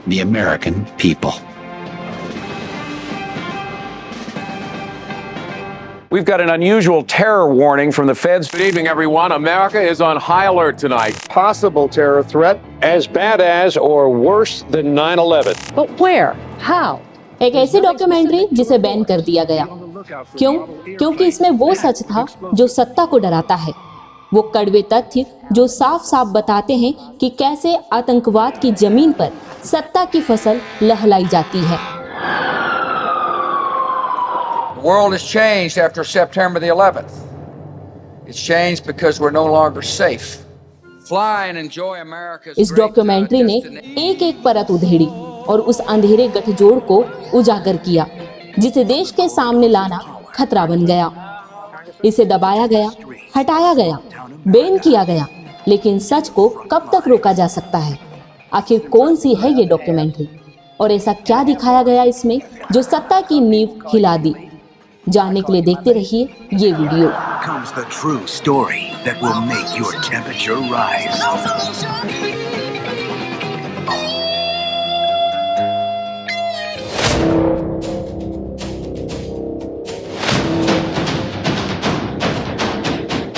the American people. We've got an unusual terror warning from the feds. Good evening, everyone. America is on high alert tonight. Possible terror threat as bad as or worse than 9/11. But where? How? एक ऐसी documentary जिसे ban कर दिया गया। क्यों? क्योंकि इसमें वो सच था जो सत्ता को डराता है, वो कड़वे तथ्य जो साफ साफ बताते हैं कि कैसे आतंकवाद की जमीन पर सत्ता की फसल लहलाई जाती है। The world has changed after September the 11th. It's changed because we're no longer safe. Fly and enjoy America's इस डॉक्यूमेंट्री ने एक एक परत उधेड़ी और उस अंधेरे गठजोड़ को उजागर किया जिसे देश के सामने लाना खतरा बन गया। इसे दबाया गया, हटाया गया, बैन किया गया, लेकिन सच को कब तक रोका जा सकता है? आखिर कौन सी है ये डॉक्यूमेंट्री और ऐसा क्या दिखाया गया इसमें जो सत्ता की नींव हिला दी? जानने के लिए देखते रहिए ये video. Comes the true story that will make your temperature rise.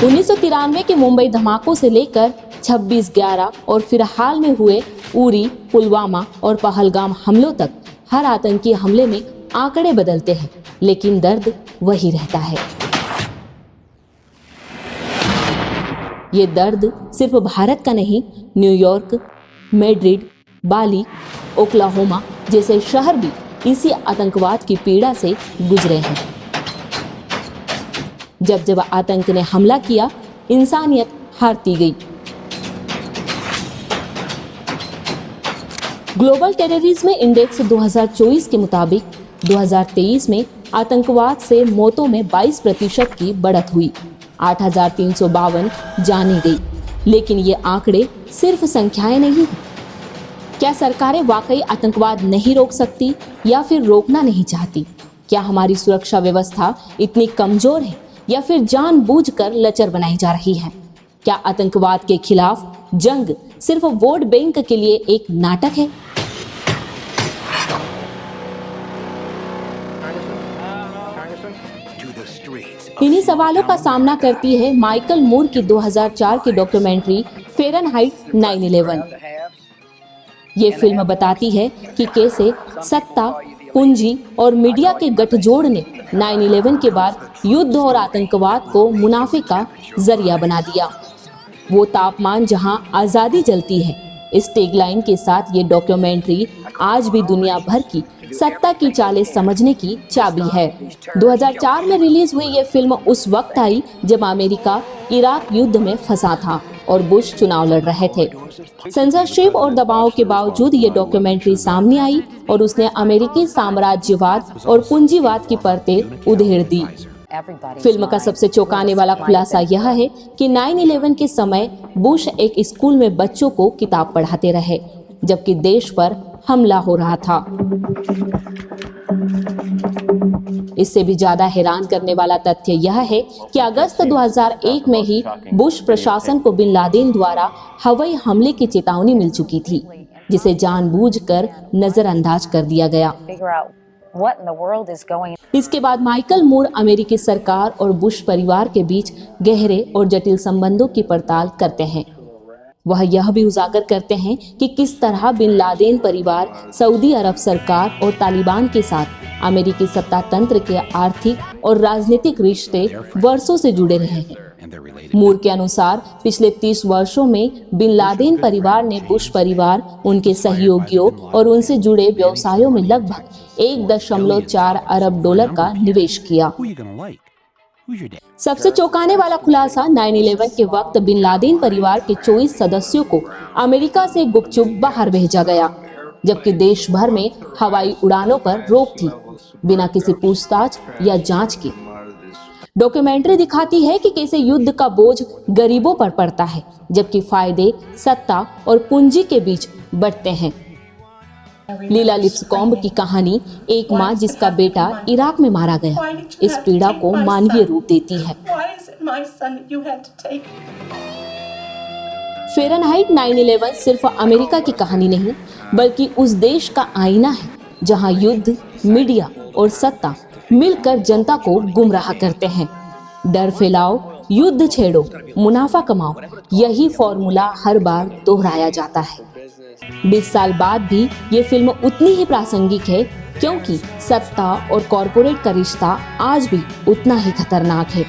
1993 के मुंबई धमाकों से लेकर 26/11 और फिर हाल में हुए उरी, पुलवामा और पहलगाम हमलों तक हर आतंकी हमले में आंकड़े बदलते हैं, लेकिन दर्द वही रहता है। ये दर्द सिर्फ भारत का नहीं, न्यूयॉर्क, मैड्रिड, बाली, ओक्लाहोमा जैसे शहर भी इसी आतंकवाद की पीड़ा से गुजरे हैं। जब जब आतंक ने हमला किया, इंसानियत हारती गई। ग्लोबल टेररिज्म इंडेक्स 2024 के मुताबिक 2023 में आतंकवाद से मौतों में 22% की बढ़त हुई, 8,352 जाने गई। लेकिन ये आंकड़े सिर्फ संख्याएं नहीं हैं। क्या सरकारें वाकई आतंकवाद नहीं रोक सकती या फिर रोकना नहीं चाहती? क्या हमारी सुरक्षा व्यवस्था इतनी कमजोर है या फिर जानबूझकर लचर बनाई जा रही है? क्या आतंकवाद के खिलाफ जंग सिर्फ वोट बैंक के लिए एक नाटक है? इन्हीं सवालों का सामना करती है माइकल मूर की 2004 की डॉक्यूमेंट्री फ़ारेनहाइट 9/11। ये फिल्म बताती है कि कैसे सत्ता, पूंजी और मीडिया के गठजोड़ ने 9/11 के बाद युद्ध और आतंकवाद को मुनाफे का जरिया बना दिया। वो तापमान जहां आजादी जलती है, इस टैगलाइन के साथ ये डॉक्यूमेंट्री आज भी दुनिया भर की सत्ता की चालें समझने की चाबी है। 2004 में रिलीज हुई ये फिल्म उस वक्त आई जब अमेरिका इराक युद्ध में फंसा था और बुश चुनाव लड़ रहे थे। सेंसरशिप और दबाव के बावजूद ये डॉक्यूमेंट्री सामने आई और उसने अमेरिकी साम्राज्यवाद और पूंजीवाद की परतें उधेड़ दी। फिल्म का सबसे चौंकाने वाला खुलासा यह है कि 9/11 के समय बुश एक स्कूल में बच्चों को किताब पढ़ाते रहे, जबकि देश पर हमला हो रहा था। इससे भी ज्यादा हैरान करने वाला तथ्य यह है कि अगस्त 2001 में ही बुश प्रशासन को बिन लादेन द्वारा हवाई हमले की चेतावनी मिल चुकी थी, जिसे जानबूझकर नजरअंदाज कर दिया गया। इसके बाद माइकल मूर अमेरिकी सरकार और बुश परिवार के बीच गहरे और जटिल संबंधों की पड़ताल करते हैं। वह यह भी उजागर करते हैं कि किस तरह बिन लादेन परिवार, सऊदी अरब सरकार और तालिबान के साथ अमेरिकी सत्ता तंत्र के आर्थिक और राजनीतिक रिश्ते वर्षों से जुड़े रहे हैं। मूर के अनुसार पिछले 30 वर्षों में बिन लादेन परिवार ने बुश परिवार, उनके सहयोगियों और उनसे जुड़े व्यवसायों में लगभग $1.4 अरब का निवेश किया। सबसे चौंकाने वाला खुलासा 9/11 के वक्त बिन लादेन परिवार के 24 सदस्यों को अमेरिका से गुपचुप बाहर भेजा गया, जबकि देश भर में हवाई उड़ानों पर रोक थी, बिना किसी पूछताछ या जांच के। डॉक्यूमेंट्री दिखाती है कि कैसे युद्ध का बोझ गरीबों पर पड़ता है, जबकि फायदे सत्ता और पूंजी के बीच बढ़ते हैं। लीला लिप्सकॉम्ब की कहानी एक माँ जिसका बेटा इराक में मारा गया, इस पीड़ा को मानवीय रूप देती है। फ़ारेनहाइट 9/11 सिर्फ अमेरिका की कहानी नहीं, बल्कि उस देश का आईना है जहां युद्ध, मीडिया और सत्ता मिलकर जनता को गुमराह करते हैं। डर फैलाओ, युद्ध छेड़ो, मुनाफा कमाओ, यही फॉर्मूला हर बार दोहराया जाता है। 20 साल बाद भी ये फिल्म उतनी ही प्रासंगिक है, क्योंकि सत्ता और कॉरपोरेट का रिश्ता आज भी उतना ही खतरनाक है।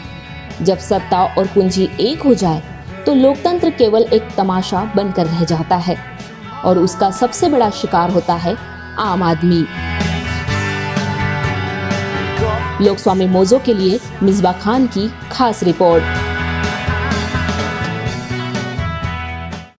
जब सत्ता और पूंजी एक हो जाए तो लोकतंत्र केवल एक तमाशा बनकर रह जाता है और उसका सबसे बड़ा शिकार होता है आम आदमी। लोकस्वामी मोज़ो के लिए मिसबा खान की खास रिपोर्ट।